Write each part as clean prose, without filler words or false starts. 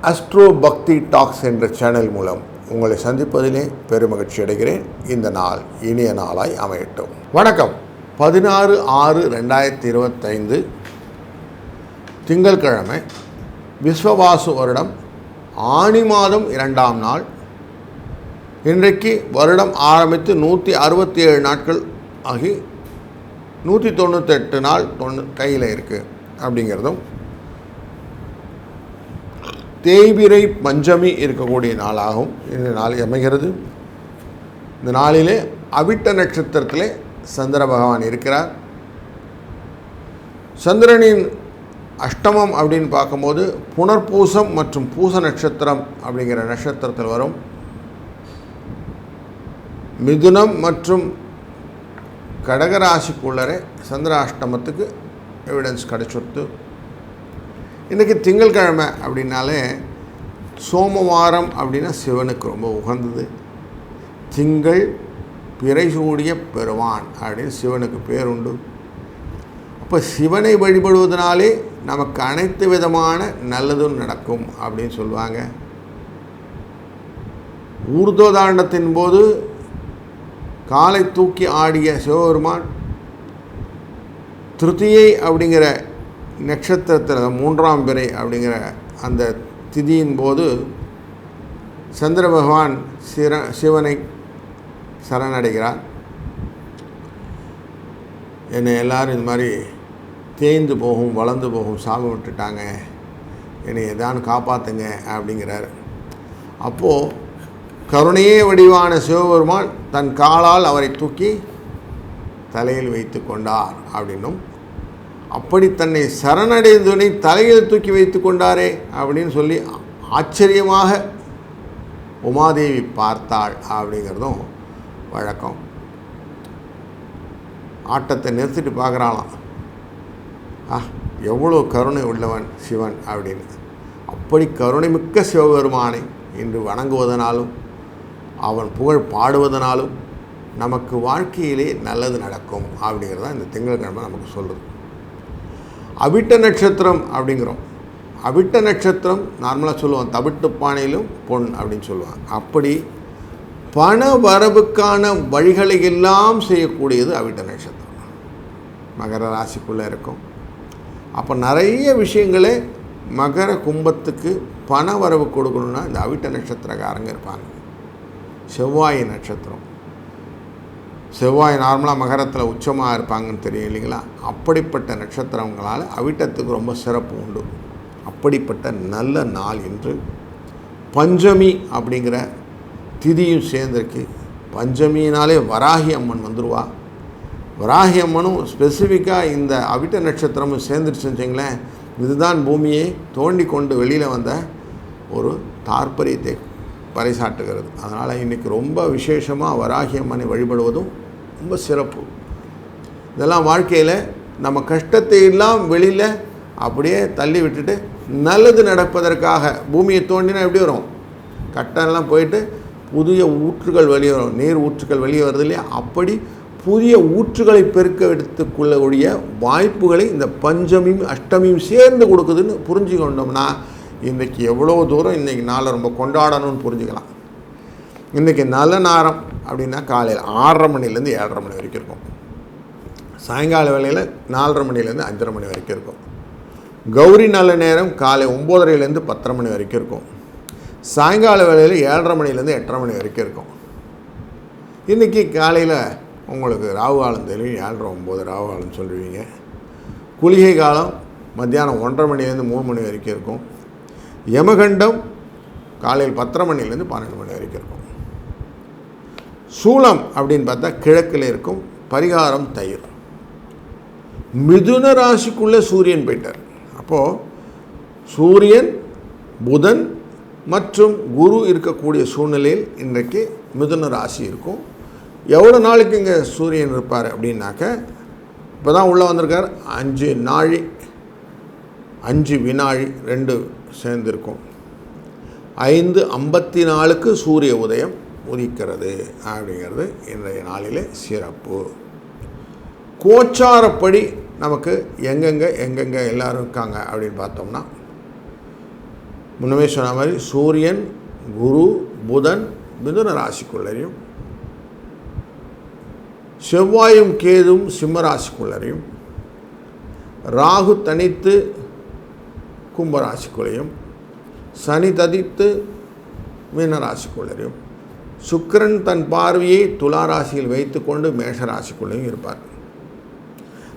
Astro பக்தி tax என்ற channel மூலம் உங்களை சந்திப்பதிலே பெருமகிழ்ச்சி அடைகிறேன். இந்த நாள் இனிய நாளாய் அமையட்டும். வணக்கம். 16/6/2025 திங்கட்கிழமை, விஸ்வவாசு வருடம் ஆனி மாதம் 2ஆம் நாள். இன்றைக்கு வருடம் ஆரம்பித்து 167 நாட்கள் ஆகி 198 நாள் கையில் இருக்குது அப்படிங்கிறதும், தேய்பிறை பஞ்சமி இருக்கக்கூடிய நாளாகவும் இந்த நாள் அமைகிறது. இந்த நாளிலே அவிட்ட நட்சத்திரத்திலே சந்திர பகவான் இருக்கிறார். சந்திரனின் அஷ்டமம் அப்படின்னு பார்க்கும்போது புனர்பூசம் மற்றும் பூச நட்சத்திரம் அப்படிங்கிற நட்சத்திரத்தில் வரும். மிதுனம் மற்றும் கடகராசிக்குள்ளரே சந்திர அஷ்டமத்துக்கு எவிடன்ஸ் கிடைச்சுடுத்து. இன்றைக்கி திங்கட்கிழமை அப்படின்னாலே சோமவாரம் அப்படின்னா சிவனுக்கு ரொம்ப உகந்தது. திங்கள் பிறை சூடிய பெருமான் அப்படின்னு சிவனுக்கு பேர் உண்டு. அப்போ சிவனை வழிபடுவதனாலே நமக்கு அனைத்து விதமான நல்லதும் நடக்கும் அப்படின்னு சொல்லுவாங்க. ஊர்துவதாண்டத்தின் போது காலை தூக்கி ஆடிய சிவபெருமான் திருத்தியை அப்படிங்கிற நட்சத்திரத்தில் 3ஆம் பிறை அப்படிங்கிற அந்த திதியின் போது சந்திர பகவான் சிவனை சரணடைகிறார். என்னை எல்லோரும் இந்த மாதிரி தேய்ந்து போகும் வளர்ந்து போகும் சாப விட்டுட்டாங்க, என்னை எதான்னு காப்பாற்றுங்க அப்படிங்கிறார். அப்போது கருணையே வடிவான சிவபெருமான் தன் காலால் அவரை தூக்கி தலையில் வைத்து கொண்டார் அப்படின்னும், அப்படி தன்னை சரணடைந்தவனை தலையில் தூக்கி வைத்து கொண்டாரே அப்படின்னு சொல்லி ஆச்சரியமாக உமாதேவி பார்த்தாள் அப்படிங்கிறதும் வழக்கம். ஆட்டத்தை நிறுத்திட்டு பார்க்குறாளாம், எவ்வளோ கருணை உள்ளவன் சிவன் அப்படின்னு. அப்படி கருணைமிக்க சிவபெருமானை இன்று வணங்குவதனாலும் அவன் புகழ் பாடுவதனாலும் நமக்கு வாழ்க்கையிலே நல்லது நடக்கும் அப்படிங்கிறது தான் இந்த திங்கட்கிழமை நமக்கு சொல்லுது. அவிட்ட நட்சத்திரம் அப்படிங்கிறோம். அவிட்ட நட்சத்திரம் நார்மலாக சொல்லுவான் தவிட்டு பானையிலும் பொன் அப்படின்னு சொல்லுவாங்க. அப்படி பண வரவுக்கான வழிகளை எல்லாம் செய்யக்கூடியது அவிட்ட நட்சத்திரம். மகர ராசிக்குள்ளே இருக்கும். அப்போ நிறைய விஷயங்களே மகர கும்பத்துக்கு பண வரவு கொடுக்கணுன்னா இந்த அவிட்ட நட்சத்திரக்காரங்க இருப்பாங்க. செவ்வாய் நட்சத்திரம், செவ்வாய் நார்மலாக மகரத்தில் உச்சமாக இருப்பாங்கன்னு தெரியும் இல்லைங்களா? அப்படிப்பட்ட நட்சத்திரங்களால் அவிட்டத்துக்கு ரொம்ப சிறப்பு உண்டு. அப்படிப்பட்ட நல்ல நாள் இன்று. பஞ்சமி அப்படிங்கிற திதியும் சேர்ந்திருக்கு. பஞ்சமியினாலே வராகி அம்மன் வந்துடுவா. வராகி அம்மனும் ஸ்பெசிஃபிக்காக இந்த அவிட்ட நட்சத்திரமும் சேர்ந்துருச்சுன்னு வச்சிங்களேன், இதுதான் பூமியை தோண்டி கொண்டு வெளியில் வந்த ஒரு தாற்பரியத்தை பறைசாட்டுகிறது. அதனால் இன்றைக்கி ரொம்ப விசேஷமாக வராகி அம்மனை வழிபடுவதும் ரொம்ப சிறப்பு. இதெல்லாம் வாழ்க்கையில் நம்ம கஷ்டத்தை எல்லாம் வெளியில் அப்படியே தள்ளி விட்டுட்டு நல்லது நடப்பதற்காக பூமியை தோண்டினா எப்படி வரும்? கட்டெல்லாம் போயிட்டு புதிய ஊற்றுகள் வெளியே வரும், நீர் ஊற்றுகள் வெளியே வருது இல்லையா? அப்படி புதிய ஊற்றுகளை பெருக்க எடுத்துக்கொள்ளக்கூடிய வாய்ப்புகளை இந்த பஞ்சமியும் அஷ்டமியும் சேர்ந்து கொடுக்குதுன்னு புரிஞ்சு கொண்டோம்னா இன்றைக்கி எவ்வளோ தூரம் இன்றைக்கி நாளை ரொம்ப கொண்டாடணும்னு புரிஞ்சுக்கலாம். இன்றைக்கி நல்ல நேரம் அப்படின்னா காலையில் 6:30 மணிலேருந்து 7:30 மணி வரைக்கும் இருக்கும். சாயங்கால வேளையில் 4:30 மணிலேருந்து 5:30 மணி வரைக்கும் இருக்கும். கௌரி நல்ல நேரம் காலை 9:30லேருந்து 10:30 மணி வரைக்கும் இருக்கும். சாயங்கால வேளையில் 7:30 மணிலேருந்து 8:30 மணி வரைக்கும் இருக்கும். இன்றைக்கி காலையில் உங்களுக்கு ராகு காலம் தெரியும், 7:30 9 ராகு காலம் சொல்லுவீங்க. குளிகை காலம் மத்தியானம் 1:30 மணிலேருந்து 3 மணி வரைக்கும் இருக்கும். யமகண்டம் காலையில் 10:30 மணிலேருந்து 12 மணி வரைக்கும் இருக்கும். சூலம் அப்படின்னு பார்த்தா கிழக்கில் இருக்கும். பரிகாரம் தயிர். மிதுன ராசிக்குள்ளே சூரியன் போயிட்டார். அப்போது சூரியன், புதன் மற்றும் குரு இருக்கக்கூடிய சூழ்நிலையில் இன்றைக்கு மிதுன ராசி இருக்கும். எவ்வளோ நாளைக்கு இங்கே சூரியன் இருப்பார் அப்படின்னாக்க, இப்போ தான் உள்ளே வந்திருக்கார். 5 நாழி 5 வினாழி 2 சேர்ந்திருக்கும். 5:54க்கு சூரிய உதயம் உதிக்கிறது அப்படிங்கிறது இன்றைய நாளிலே சிறப்பு. கோச்சாரப்படி நமக்கு எங்கெங்கே எல்லோரும் இருக்காங்க அப்படின்னு பார்த்தோம்னா, முன்னமே சொன்ன மாதிரி சூரியன், குரு, புதன் மிதுன ராசிக்குள்ளரையும், செவ்வாயும் கேதும் சிம்ம ராசிக்குள்ளரையும், ராகு தனித்து கும்பராசிக்குள்ளையும், சனி ததித்து மீனராசிக்குள்ளரையும், சுக்கிரன் தன் பார்வையை துலா ராசியில் வைத்து கொண்டு மேஷராசிக்குள்ளேயும் இருப்பார்.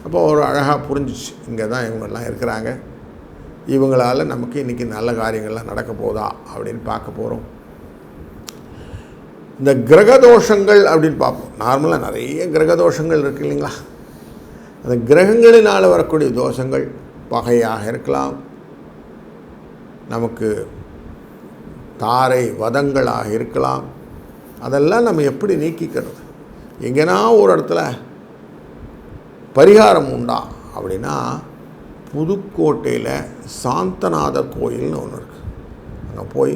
அப்போ ஒரு அழகாக புரிஞ்சிச்சு, இங்கே தான் இவங்கெல்லாம் இருக்கிறாங்க, இவங்களால் நமக்கு இன்றைக்கி நல்ல காரியங்கள்லாம் நடக்க போதா அப்படின்னு பார்க்க போகிறோம். இந்த கிரகதோஷங்கள் அப்படின்னு பார்ப்போம். நார்மலாக நிறைய கிரகதோஷங்கள் இருக்குது இல்லைங்களா? அந்த கிரகங்களினால் வரக்கூடிய தோஷங்கள் பகையாக இருக்கலாம், நமக்கு தாரை வதங்களாக இருக்கலாம். அதெல்லாம் நம்ம எப்படி நீக்கிக்கிறது? எங்கேனா ஒரு இடத்துல பரிகாரம் உண்டா அப்படின்னா, புதுக்கோட்டையில் சாந்தநாதர் கோயில்னு ஒன்று இருக்குது. அங்கே போய்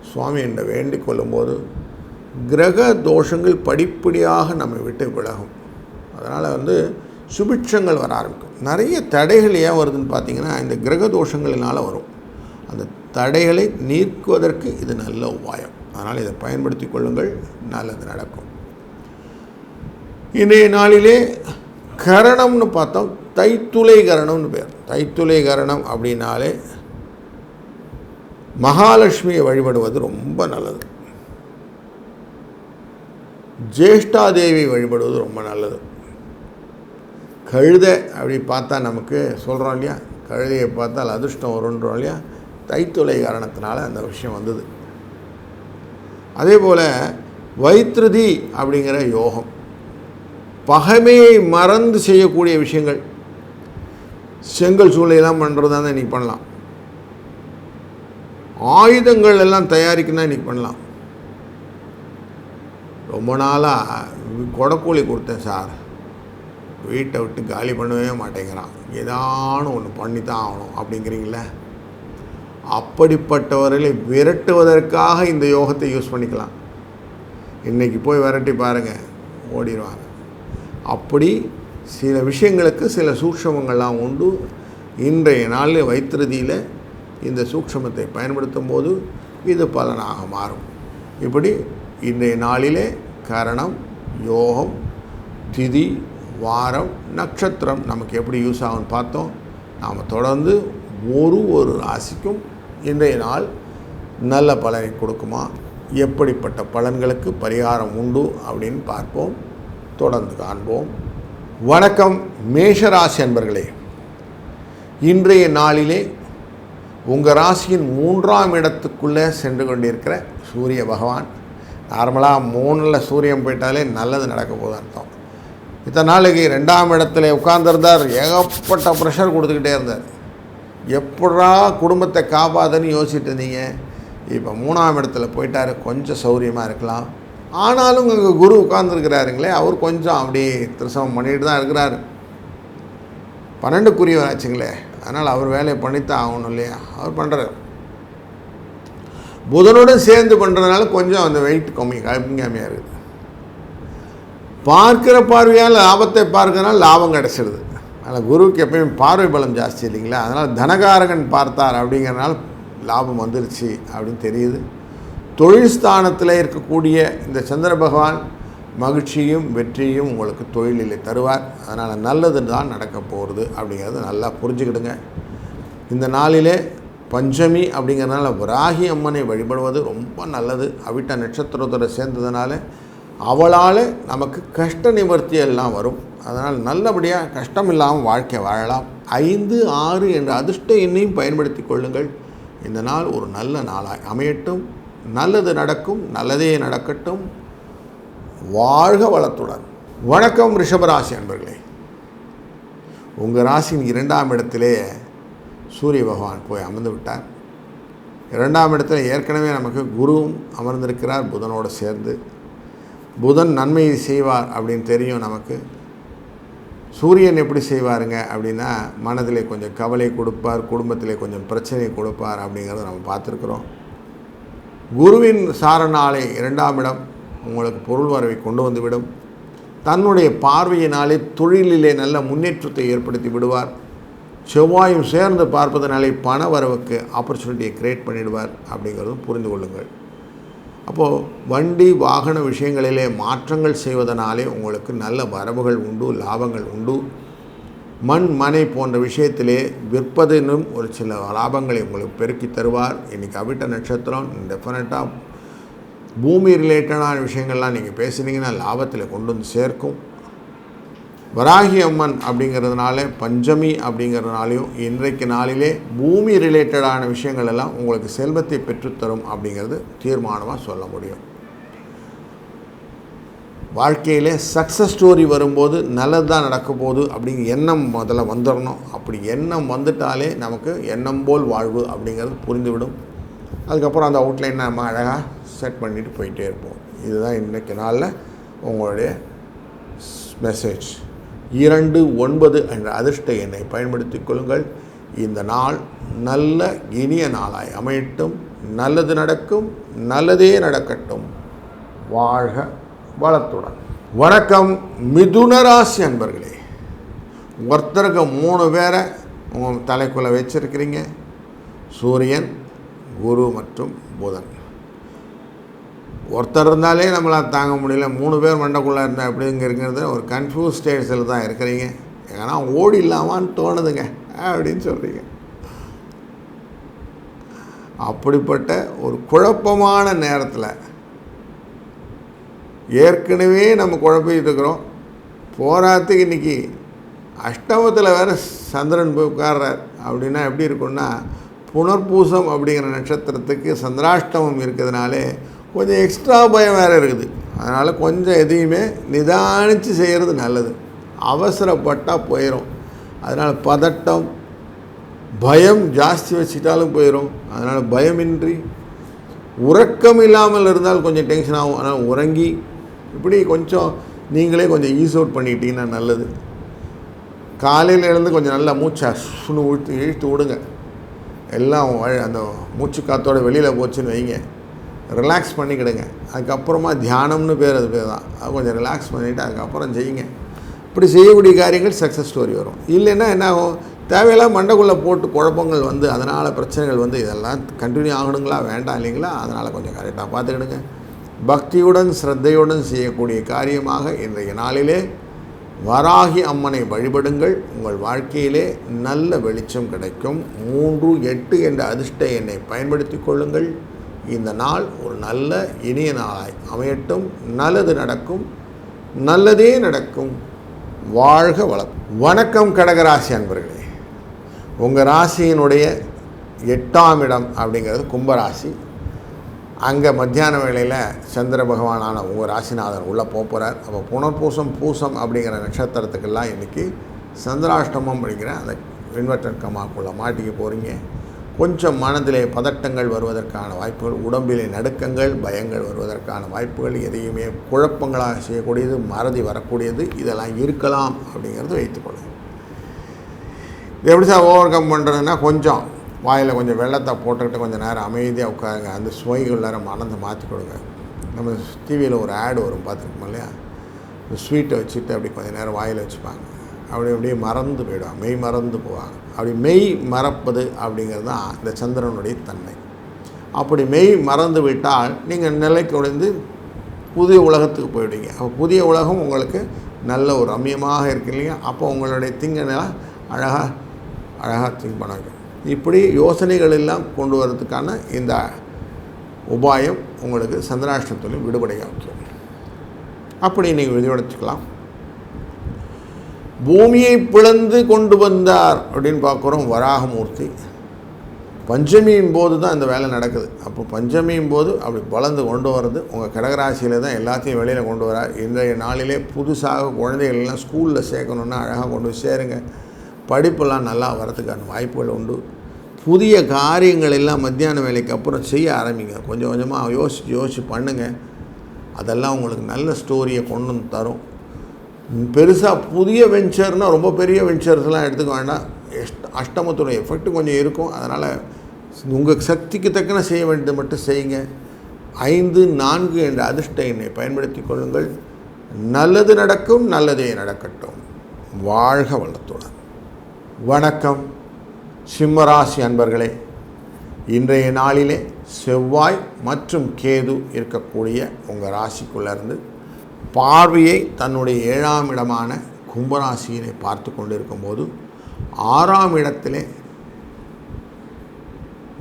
சுவாமிகிட்ட வேண்டிக் கொள்ளும்போது கிரக தோஷங்கள் படிப்படியாக நம்ம விட்டு விலகும். அதனால் சுபிட்சங்கள் வர ஆரம்பிக்கும். நிறைய தடைகள் ஏன் வருதுன்னு பார்த்திங்கன்னா, இந்த கிரக தோஷங்களினால் வரும். அந்த தடைகளை நீக்குவதற்கு இது நல்ல உபாயம். அதனால் இதை பயன்படுத்தி கொள்ளுங்கள், நல்லது நடக்கும். இன்றைய நாளிலே கரணம்னு பார்த்தோம், தைத்துளை கரணம்னு பேர். தைத்துளை கரணம் அப்படின்னாலே மகாலட்சுமியை வழிபடுவது ரொம்ப நல்லது. ஜேஷ்டாதேவி வழிபடுவது ரொம்ப நல்லது. கழுதை அப்படி பார்த்தா நமக்கு சொல்கிறோம் இல்லையா, கழுதையை பார்த்தால் அதிர்ஷ்டம் வருன்றோம் இல்லையா, தைத்துளை காரணத்தினால அந்த விஷயம் வந்தது. அதே போல் வைத்திருதி அப்படிங்கிற யோகம், பகைமையை மறந்து செய்யக்கூடிய விஷயங்கள். செங்கல் சூளையெல்லாம் பண்ணுறதா தான் இன்றைக்கி பண்ணலாம். ஆயுதங்கள் எல்லாம் தயாரிக்கணும் இன்றைக்கி பண்ணலாம். ரொம்ப நாளாக கொடக்கூலி கொடுத்தேன் சார், வீட்டை விட்டு காலி பண்ணவே மாட்டேங்கிறான், ஏதானு ஒன்று பண்ணி தான் ஆகணும் அப்படிங்கிறீங்கள, அப்படிப்பட்டவர்களை விரட்டுவதற்காக இந்த யோகத்தை யூஸ் பண்ணிக்கலாம். இன்றைக்கி போய் விரட்டி பாருங்கள், ஓடிடுவாங்க. அப்படி சில விஷயங்களுக்கு சில சூட்சமங்கள்லாம் உண்டு. இன்றைய நாளில் வைத்திருதியில் இந்த சூட்சமத்தை பயன்படுத்தும் போது இது பலனாக மாறும். இப்படி இன்றைய நாளிலே கரணம், யோகம், திதி, வாரம், நட்சத்திரம் நமக்கு எப்படி யூஸ் ஆகும்னு பார்த்தோம். நாம் தொடர்ந்து ஒரு ராசிக்கும் இன்றைய நாள் நல்ல பலனை கொடுக்குமா, எப்படிப்பட்ட பலன்களுக்கு பரிகாரம் உண்டு அப்படின்னு பார்ப்போம். தொடர்ந்து காண்போம். வணக்கம் மேஷராசி அன்பர்களே. இன்றைய நாளிலே உங்கள் ராசியின் 3ஆம் இடத்துக்குள்ளே சென்று கொண்டிருக்கிற சூரிய பகவான், நார்மலாக 3ல் சூரியன் போயிட்டாலே நல்லது நடக்க போகுது அர்த்தம். இத்தனை நாளைக்கு 2ஆம் இடத்துல உட்கார்ந்துருந்தார், ஏகப்பட்ட ப்ரெஷர் கொடுத்துக்கிட்டே இருந்தார், எப்படா குடும்பத்தை காப்பாதுன்னு யோசிச்சுட்டு இருந்தீங்க. இப்போ 3ஆம் இடத்துல போயிட்டார், கொஞ்சம் சௌரியமாக இருக்கலாம். ஆனாலும் அங்கே குரு உட்கார்ந்துருக்கிறாருங்களே, அவர் கொஞ்சம் அப்படி திருசவம் பண்ணிட்டு தான் இருக்கிறார். 12க்குரியவர் ஆச்சுங்களே, அதனால் அவர் வேலையை பண்ணித்தான் ஆகணும் இல்லையா, அவர் பண்ணுறார். புதனுடன் சேர்ந்து பண்ணுறதுனால கொஞ்சம் அந்த வெயிட் கம்மியாக இருக்குது. பார்க்கிற பார்வையால் லாபத்தை பார்க்கறதுனால லாபம் கிடச்சிடுது. அதனால் குருவுக்கு எப்பயும் பார்வை பலம் ஜாஸ்தி இல்லைங்களா, அதனால் தனகாரகன் பார்த்தார் அப்படிங்கிறனால லாபம் வந்துருச்சு அப்படின்னு தெரியுது. தொழில் ஸ்தானத்தில் இருக்கக்கூடிய இந்த சந்திர பகவான் மகிழ்ச்சியும் வெற்றியும் உங்களுக்கு தொழிலில் தருவார். அதனால் நல்லது தான் நடக்க போகிறது அப்படிங்கிறது நல்லா புரிஞ்சுக்கிடுங்க. இந்த நாளிலே பஞ்சமி அப்படிங்கிறதுனால வராகி அம்மனை வழிபடுவது ரொம்ப நல்லது. அவிட்ட நட்சத்திரத்தோடு சேர்ந்ததுனால அவளால் நமக்கு கஷ்ட நிவர்த்தி எல்லாம் வரும். அதனால் நல்லபடியாக கஷ்டம் இல்லாமல் வாழ்க்கை வாழலாம். 5, 6 என்ற அதிர்ஷ்ட எண்ணையும் பயன்படுத்தி கொள்ளுங்கள். இந்த நாள் ஒரு நல்ல நாளாய் அமையட்டும். நல்லது நடக்கும், நல்லதே நடக்கட்டும். வாழ்க வளத்துடன். வணக்கம் ரிஷபராசி அன்பர்களே. உங்கள் ராசியின் 2ஆம் இடத்திலே சூரிய பகவான் போய் அமர்ந்து விட்டார். 2ஆம் இடத்துல ஏற்கனவே நமக்கு குருவும் அமர்ந்திருக்கிறார் புதனோடு சேர்ந்து. புதன் நன்மையை செய்வார் அப்படின்னு தெரியும் நமக்கு. சூரியன் எப்படி செய்வாருங்க அப்படின்னா, மனதிலே கொஞ்சம் கவலை கொடுப்பார், குடும்பத்திலே கொஞ்சம் பிரச்சனை கொடுப்பார் அப்படிங்கிறத நம்ம பார்த்துருக்குறோம். குருவின் சாரனாலே 2ஆம் இடம் உங்களுக்கு பொருள் வரவை கொண்டு வந்துவிடும். தன்னுடைய பார்வையினாலே தொழிலிலே நல்ல முன்னேற்றத்தை ஏற்படுத்தி விடுவார். செவ்வாயும் சேர்ந்து பார்ப்பதனாலே பண வரவுக்கு ஆப்பர்ச்சுனிட்டியை க்ரியேட் பண்ணிடுவார் அப்படிங்கிறதும் புரிந்து கொள்ளுங்கள். அப்போது வண்டி வாகன விஷயங்களிலே மாற்றங்கள் செய்வதனாலே உங்களுக்கு நல்ல வரவுகள் உண்டு, லாபங்கள் உண்டு. மண் மனை போன்ற விஷயத்திலே விற்பதினும் ஒரு சில லாபங்களை உங்களுக்கு பெருக்கி தருவார். இன்றைக்கி அவிட்ட நட்சத்திரம் டெஃபினட்டாக பூமி ரிலேட்டடான விஷயங்கள்லாம் நீங்கள் பேசுனீங்கன்னா லாபத்தில் கொண்டு வந்து சேர்க்கும். வராகி அம்மன் அப்படிங்கிறதுனால பஞ்சமி அப்படிங்கிறதுனாலையும் இன்றைக்கு நாளிலே பூமி ரிலேட்டடான விஷயங்கள் எல்லாம் உங்களுக்கு செல்வத்தை பெற்றுத்தரும் அப்படிங்கிறது தீர்மானமாக சொல்ல முடியும். வாழ்க்கையில் சக்ஸஸ் ஸ்டோரி வரும்போது நல்லது தான் நடக்க போகுது அப்படிங்கிற எண்ணம் முதல்ல வந்துடணும். அப்படி எண்ணம் வந்துட்டாலே நமக்கு எண்ணம் போல் வாழ்வு அப்படிங்கிறது புரிந்துவிடும். அதுக்கப்புறம் அந்த அவுட்லைனை நம்ம அழகாக செட் பண்ணிட்டு போயிட்டே இருப்போம். இதுதான் இன்றைக்கு நாளில் உங்களுடைய மெசேஜ். 29 என்ற அதிர்ஷ்ட எண்ணை பயன்படுத்தி கொள்ளுங்கள். இந்த நாள் நல்ல இனிய நாளாய் அமையட்டும். நல்லது நடக்கும், நல்லதே நடக்கட்டும். வாழ்க வளத்துடன். வணக்கம் மிதுன ராசி அன்பர்களே. ஒருத்தருக்கு 3 பேரை உங்கள் தலைக்குள்ளே வச்சுருக்கிறீங்க. சூரியன், குரு மற்றும் புதன். ஒருத்தர் இருந்தாலே நம்மளால் தாங்க முடியல, 3 பேர் மண்டக்குள்ளே இருந்தால் எப்படிங்கிறது ஒரு கன்ஃபியூஸ் ஸ்டேட்ஸில் தான் இருக்கிறீங்க. ஏன்னா ஓடி இல்லாமான்னு தோணுதுங்க அப்படின்னு சொல்கிறீங்க. அப்படிப்பட்ட ஒரு குழப்பமான நேரத்தில் ஏற்கனவே நம்ம குழப்பிட்டு இருக்கிறோம். போராத்துக்கு இன்றைக்கி அஷ்டமத்தில் வேறு சந்திரன் போய் உட்கார்றார். அப்படின்னா எப்படி இருக்குன்னா, புனர்பூசம் அப்படிங்கிற நட்சத்திரத்துக்கு சந்திராஷ்டமம் இருக்கிறதுனாலே கொஞ்சம் எக்ஸ்ட்ரா பயம் வேறு இருக்குது. அதனால் கொஞ்சம் எதையுமே நிதானித்து செய்கிறது நல்லது. அவசரப்பட்டால் போயிடும். அதனால் பதட்டம், பயம் ஜாஸ்தி வச்சுட்டாலும் போயிடும். அதனால் பயமின்றி உறக்கம் இல்லாமல் இருந்தால் கொஞ்சம் டென்ஷன் ஆகும். ஆனால் உறங்கி இப்படி கொஞ்சம் நீங்களே கொஞ்சம் ஈஸ் அவுட் பண்ணிட்டீங்கன்னா நல்லது. காலையில் எழுந்து கொஞ்சம் நல்லா மூச்சை இழுத்து விடுங்க. எல்லாம் அந்த மூச்சு காற்றோட வெளியில் போச்சுன்னு வைங்க, ரிலாக்ஸ் பண்ணிக்கிடுங்க. அதுக்கப்புறமா தியானம்னு பேர், அது பேர் தான். அது கொஞ்சம் ரிலாக்ஸ் பண்ணிவிட்டு அதுக்கப்புறம் செய்யுங்க. இப்படி செய்யக்கூடிய காரியங்கள் சக்ஸஸ் ஸ்டோரி வரும். இல்லைன்னா என்ன ஆகும், தேவையெல்லாம் மண்டைக்குள்ளே போட்டு குழப்பங்கள் வந்து அதனால் பிரச்சனைகள் வந்து இதெல்லாம் கண்டினியூ ஆகணுங்களா வேண்டாம் இல்லைங்களா? அதனால் கொஞ்சம் கரெக்டாக பார்த்துக்கிடுங்க. பக்தியுடன் ஸ்ரத்தையுடன் செய்யக்கூடிய காரியமாக இன்றைய நாளிலே வராகி அம்மனை வழிபடுங்கள். உங்கள் வாழ்க்கையிலே நல்ல வெளிச்சம் கிடைக்கும். 3, 8 என்ற அதிர்ஷ்ட எண்ணை பயன்படுத்தி கொள்ளுங்கள். இந்த நாள் ஒரு நல்ல இனிய நாளாய் அமையட்டும். நல்லது நடக்கும், நல்லதே நடக்கும். வாழ்க வளம். வணக்கம் கடகராசி அன்பர்களே. உங்கள் ராசியினுடைய 8ஆம் இடம் அப்படிங்கிறது கும்பராசி. அங்கே மத்தியான வேளையில் சந்திர பகவானான உங்கள் ராசிநாதன் உள்ளே போகிறார். அப்போ புனர்பூசம் பூசம் அப்படிங்கிற நட்சத்திரத்துக்கெல்லாம் இன்றைக்கி சந்திராஷ்டமம் அப்படிங்கிற அந்த இன்வெர்டர் கமாக்குள்ளே மாட்டிக்க போகிறீங்க. கொஞ்சம் மனதிலே பதட்டங்கள் வருவதற்கான வாய்ப்புகள், உடம்பிலே நடுக்கங்கள், பயங்கள் வருவதற்கான வாய்ப்புகள், எதையுமே குழப்பங்களாக செய்யக்கூடியது, மறதி வரக்கூடியது, இதெல்லாம் இருக்கலாம் அப்படிங்கிறது வைத்துக்கொள்ளுங்க. இது எப்படி சார் ஓவர் கம் பண்ணுறதுன்னா, கொஞ்சம் வாயில் கொஞ்சம் வெள்ளத்தை போட்டுக்கிட்டு கொஞ்சம் நேரம் அமைதியாக உட்காருங்க. அந்த சுவைகள் நேரம் மனதை மாற்றி கொடுங்க. நம்ம டிவியில் ஒரு ஆடு வரும் பார்த்துருக்கோம் இல்லையா, இந்த ஸ்வீட்டை வச்சுட்டு அப்படி கொஞ்சம் நேரம் வாயில் வச்சுப்பாங்க. அப்படியே மறந்து போயிடுவாங்க, மெய் மறந்து போவாங்க. அப்படி மெய் மறப்பது அப்படிங்கிறது தான் இந்த சந்திரனுடைய தன்மை. அப்படி மெய் மறந்து விட்டால் நீங்கள் நிலைக்கு உடைந்து புதிய உலகத்துக்கு போயிடுவீங்க. அப்போ புதிய உலகம் உங்களுக்கு நல்ல ஒரு ரம்யமாக இருக்கு இல்லையா? அப்போ உங்களுடைய திங்கெல்லாம் அழகாக திங்க் பண்ணாங்க. இப்படி யோசனைகள் எல்லாம் கொண்டு வரதுக்கான இந்த உபாயம் உங்களுக்கு சந்திராஷ்டமத்திலும் விடுபடைய வைக்கும். அப்படி நீங்கள் விடுபடுத்திக்கலாம். பூமியை பிளந்து கொண்டு வந்தார் அப்படின்னு பார்க்குறோம் வராகமூர்த்தி. பஞ்சமியின் போது தான் இந்த வேலை நடக்குது. அப்போ பஞ்சமியின் போது அப்படி வளர்ந்து கொண்டு வர்றது உங்கள் கடகராசியில் தான் எல்லாத்தையும் வெளியில் கொண்டு வரார். இன்றைய நாளிலே புதுசாக குழந்தைகளெல்லாம் ஸ்கூலில் சேர்க்கணுன்னா அழகாக கொண்டு போய் சேருங்க. படிப்பெல்லாம் நல்லா வரதுக்கான வாய்ப்புகள் உண்டு. புதிய காரியங்கள் எல்லாம் மத்தியான வேலைக்கு அப்புறம் செய்ய ஆரம்பிங்க. கொஞ்சம் கொஞ்சமாக யோசித்து பண்ணுங்கள். அதெல்லாம் உங்களுக்கு நல்ல ஸ்டோரியை கொண்டு வந்து தரும். பெருசாக புதிய வெஞ்சர்னால் ரொம்ப பெரிய வெஞ்சர்ஸ்லாம் எடுத்துக்க வேண்டாம். அஷ்டமத்துடைய எஃபெக்ட் கொஞ்சம் இருக்கும். அதனால் உங்கள் சக்திக்கு தக்கன செய்ய வேண்டியது மட்டும் செய்யுங்க. 5, 4 என்ற அதிர்ஷ்ட எண்ணை பயன்படுத்தி கொள்ளுங்கள். நல்லது நடக்கும், நல்லதே நடக்கட்டும். வாழ்க வளத்துடன். வணக்கம். சிம்மராசி அன்பர்களே, இன்றைய நாளிலே செவ்வாய் மற்றும் கேது இருக்கக்கூடிய உங்கள் ராசிக்குள்ளேருந்து பார்வையை தன்னுடைய 7ஆம் இடமான கும்பராசியினை பார்த்து கொண்டு இருக்கும்போது 6ஆம் இடத்திலே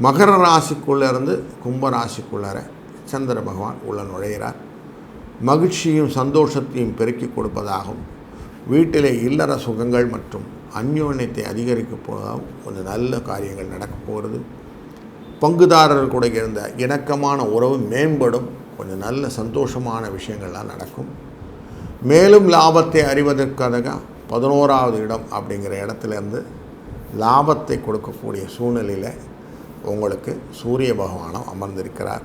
மகர ராசிக்குள்ளேருந்து கும்பராசிக்குள்ளார சந்திர பகவான் உள்ள நுழைகிறார். மகிழ்ச்சியும் சந்தோஷத்தையும் பெருக்கி கொடுப்பதாகவும் வீட்டிலே இல்லற சுகங்கள் மற்றும் அந்யோன்யத்தை அதிகரிக்கப் போவதாகவும் கொஞ்சம் நல்ல காரியங்கள் நடக்கப் போகிறது. பங்குதாரர்கள் கூட இருந்த இணக்கமான உறவு மேம்படும். கொஞ்சம் நல்ல சந்தோஷமான விஷயங்கள்லாம் நடக்கும். மேலும் லாபத்தை அறிவதற்காக 11ஆவது இடம் அப்படிங்கிற இடத்துலேருந்து லாபத்தை கொடுக்கக்கூடிய சூழ்நிலையில் உங்களுக்கு சூரிய பகவானும் அமர்ந்திருக்கிறார்,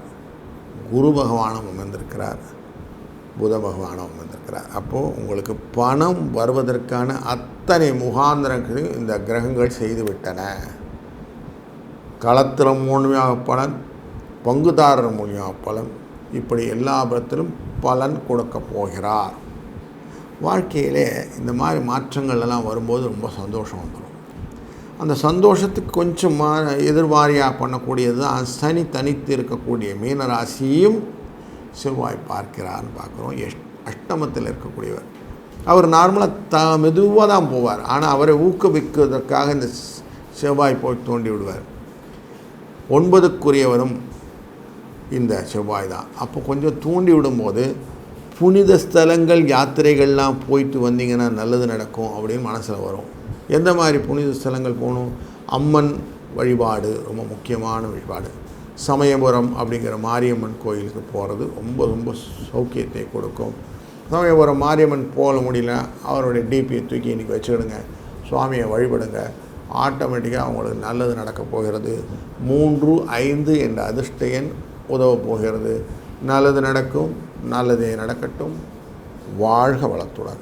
குரு பகவானும் அமர்ந்திருக்கிறார், புத பகவானும் அமர்ந்திருக்கிறார். அப்போது உங்களுக்கு பணம் வருவதற்கான அத்தனை முகாந்திரங்களையும் இந்த கிரகங்கள் செய்துவிட்டன. களத்திரம் மூலியமாக பலன், பங்குதாரர் மூலியமாக பலன், இப்படி எல்லா விதத்திலும் பலன் கொடுக்க போகிறார். வாழ்க்கையிலே இந்த மாதிரி மாற்றங்கள்லாம் வரும்போது ரொம்ப சந்தோஷம் வந்துடும். அந்த சந்தோஷத்துக்கு கொஞ்சம் எதிர்வாரியாக பண்ணக்கூடியது தான் சனி தனித்து இருக்கக்கூடிய மீனராசியும் செவ்வாய் பார்க்கிறார்னு பார்க்குறோம். அஷ்டமத்தில் இருக்கக்கூடியவர் அவர் நார்மலாக மெதுவாக தான் போவார். ஆனால் அவரை ஊக்குவிக்குவதற்காக இந்த செவ்வாய் போய் தோண்டி விடுவார். 9க்குரியவரும் இந்த செவ்வாய் தான். அப்போ கொஞ்சம் தூண்டி விடும்போது புனித ஸ்தலங்கள் யாத்திரைகள்லாம் போயிட்டு வந்தீங்கன்னா நல்லது நடக்கும் அப்படின்னு மனசில் வரும். எந்த மாதிரி புனித ஸ்தலங்கள் போகணும்? அம்மன் வழிபாடு ரொம்ப முக்கியமான வழிபாடு. சமயபுரம் அப்படிங்கிற மாரியம்மன் கோயிலுக்கு போகிறது ரொம்ப ரொம்ப சௌக்கியத்தை கொடுக்கும். சமயபுரம் மாரியம்மன் போக முடியல, அவருடைய டிபியை தூக்கி இன்றைக்கி வச்சுக்கிடுங்க, சுவாமியை வழிபடுங்க, ஆட்டோமேட்டிக்காக அவங்களுக்கு நல்லது நடக்கப் போகிறது. 3, 5 என்ற அதிர்ஷ்ட எண் உதவ போகிறது. நல்லது நடக்கும், நல்லதே நடக்கட்டும். வாழ்க வளத்துடன்.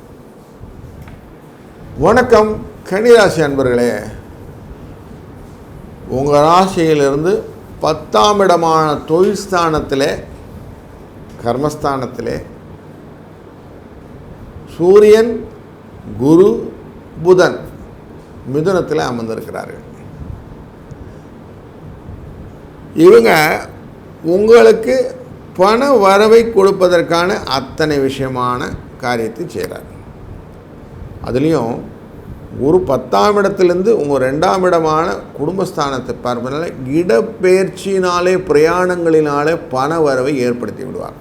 வணக்கம் கன்னிராசி அன்பர்களே, உங்கள் ராசியிலிருந்து 10ஆம் இடமான தொழில் ஸ்தானத்திலே, கர்மஸ்தானத்திலே சூரியன், குரு, புதன் மிதுனத்தில் அமர்ந்திருக்கிறார்கள். இவங்க உங்களுக்கு பண வரவை கொடுப்பதற்கான அத்தனை விஷயமான காரியத்தை செய்கிறார். அதுலேயும் ஒரு 10ஆம் இடத்துலேருந்து உங்கள் 2ஆம் இடமான குடும்பஸ்தானத்தை பார்ப்பதனால இடப்பெயர்ச்சியினாலே, பிரயாணங்களினாலே பண வரவை ஏற்படுத்தி விடுவார்.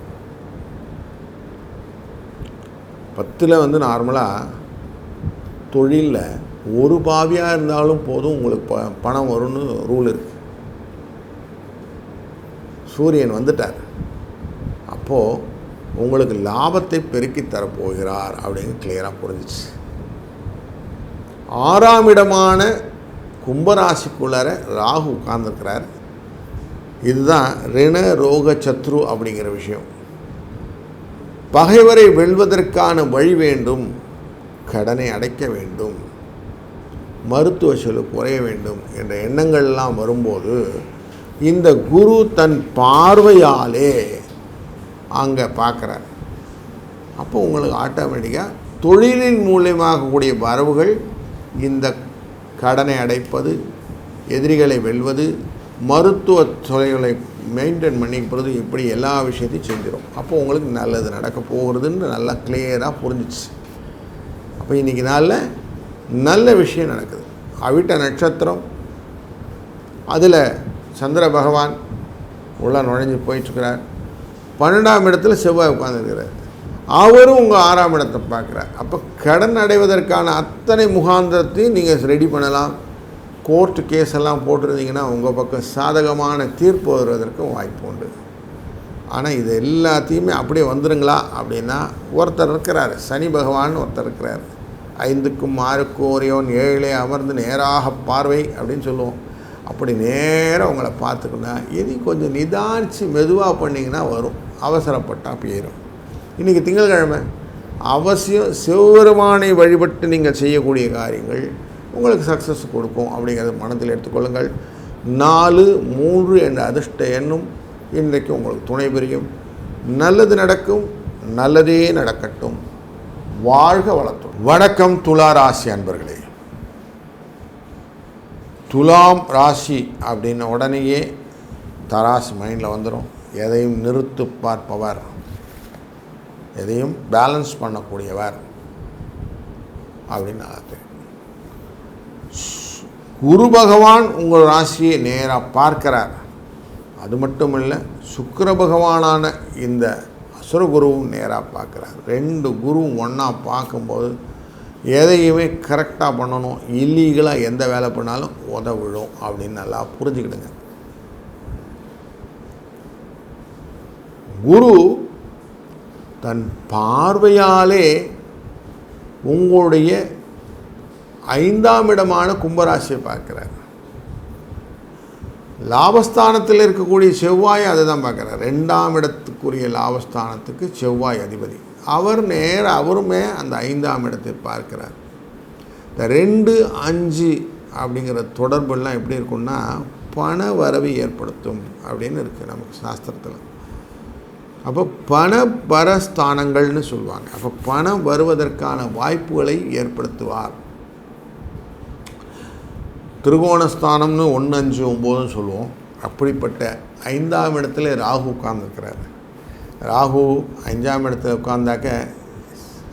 10ல் நார்மலாக தொழிலில் ஒரு பாவியாக இருந்தாலும் போதும் உங்களுக்கு பணம் வரும்னு ரூல் இருக்குது. சூரியன் வந்துட்டார், அப்போது உங்களுக்கு லாபத்தை பெருக்கி தரப்போகிறார் அப்படின்னு கிளியராக புரிஞ்சிச்சு. 6ஆம் இடமான கும்பராசிக்குள்ளார ராகு உட்கார்ந்துருக்கிறார். இதுதான் ரிண ரோக சத்ரு அப்படிங்கிற விஷயம். பகைவரை வெல்வதற்கான வழி வேண்டும், கடனை அடைக்க வேண்டும், மருத்துவ செலவு குறைய வேண்டும் என்ற எண்ணங்கள்லாம் வரும்போது இந்த குரு தன் பார்வையாலே அங்கே பார்க்குறார். அப்போ உங்களுக்கு ஆட்டோமேட்டிக்காக தொழிலின் மூலமாக கூடிய வரவுகள், இந்த கடனை அடைப்பது, எதிரிகளை வெல்வது, மருத்துவ தொலைகளை மெயின்டைன் பண்ணிக்கிறது, இப்படி எல்லா விஷயத்தையும் செஞ்சிடும். அப்போ உங்களுக்கு நல்லது நடக்க போகிறதுன்னு நல்லா கிளியராக புரிஞ்சிச்சு. அப்போ இன்றைக்கி நாளில் நல்ல விஷயம் நடக்குது. அவிட்ட நட்சத்திரம், அதில் சந்திர பகவான் உள்ள நுழைஞ்சு போயிட்டுருக்கிறார். 12ஆம் இடத்துல செவ்வாய் உட்கார்ந்துருக்கிறார். அவரும் உங்கள் 6ஆம் இடத்தை பார்க்குறார். அப்போ கடன் அடைவதற்கான அத்தனை முகாந்திரத்தையும் நீங்கள் ரெடி பண்ணலாம். கோர்ட்டு கேஸ் எல்லாம் போட்டிருந்தீங்கன்னா உங்கள் பக்கம் சாதகமான தீர்ப்பு வருவதற்கும் வாய்ப்பு உண்டு. ஆனால் இது எல்லாத்தையுமே அப்படியே வந்துடுங்களா அப்படின்னா ஒருத்தர் இருக்கிறார், சனி பகவான் ஒருத்தர் இருக்கிறார். 5க்கும் 6க்கும் உரியவன் 7 அமர்ந்து நேராக பார்வை அப்படின்னு சொல்லுவோம். அப்படி நேராக உங்களை பார்த்துக்குன்னா எதையும் கொஞ்சம் நிதானித்து மெதுவாக பண்ணிங்கன்னா வரும், அவசரப்பட்டால் போயிடும். இன்றைக்கி திங்கட்கிழமை, அவசியம் சிவபெருமானை வழிபட்டு நீங்கள் செய்யக்கூடிய காரியங்கள் உங்களுக்கு சக்ஸஸ் கொடுக்கும் அப்படிங்கிறத மனத்தில் எடுத்துக்கொள்ளுங்கள். 4, 3 என்ற அதிர்ஷ்ட எண்ணும் இன்றைக்கு உங்களுக்கு துணை புரியும். நல்லது நடக்கும், நல்லதே நடக்கட்டும். வாழ்க வளத்துடன். வணக்கம் துலா ராசி அன்பர்களே, துலாம் ராசி அப்படின்ன உடனேயே தராசு மைண்டில் வந்துடும். எதையும் நிறுத்து பார்ப்பவர், எதையும் பேலன்ஸ் பண்ணக்கூடியவர் அப்படின்னு அர்த்தம். குரு பகவான் உங்கள் ராசியை நேராக பார்க்கிறார். அது மட்டும் இல்லை, சுக்கிர பகவானான இந்த அசுரகுருவும் நேராக பார்க்குறார். 2 குருவும் ஒன்றா பார்க்கும்போது எதையுமே கரெக்டாக பண்ணணும், இல்லீகலாக எந்த வேலை பண்ணாலும் உதவிடும் அப்படின்னு நல்லா புரிஞ்சுக்கிடுங்க. குரு தன் பார்வையாலே உங்களுடைய 5ஆம் இடமான கும்பராசியை பார்க்கிறார். லாபஸ்தானத்தில் இருக்கக்கூடிய செவ்வாய் அதை தான் பார்க்குறார். 2ஆம் இடத்துக்குரிய லாபஸ்தானத்துக்கு செவ்வாய் அதிபதி. அவருமே அந்த 5ஆம் இடத்தை பார்க்கிறார். இந்த 2, 5 அப்படிங்கிற தொடர்பெல்லாம் எப்படி இருக்குன்னா பண வரவை ஏற்படுத்தும் அப்படின்னு இருக்குது நமக்கு சாஸ்திரத்தில். அப்போ பரஸ்தானங்கள்னு சொல்லுவாங்க. அப்போ பணம் வருவதற்கான வாய்ப்புகளை ஏற்படுத்துவார். திரிகோணஸ்தானம்னு 1, 5, 9 சொல்லுவோம். அப்படிப்பட்ட 5ஆம் இடத்துல ராகு உட்கார்ந்துருக்கிறார். ராகு 5ஆம் இடத்துல உட்கார்ந்தாக்க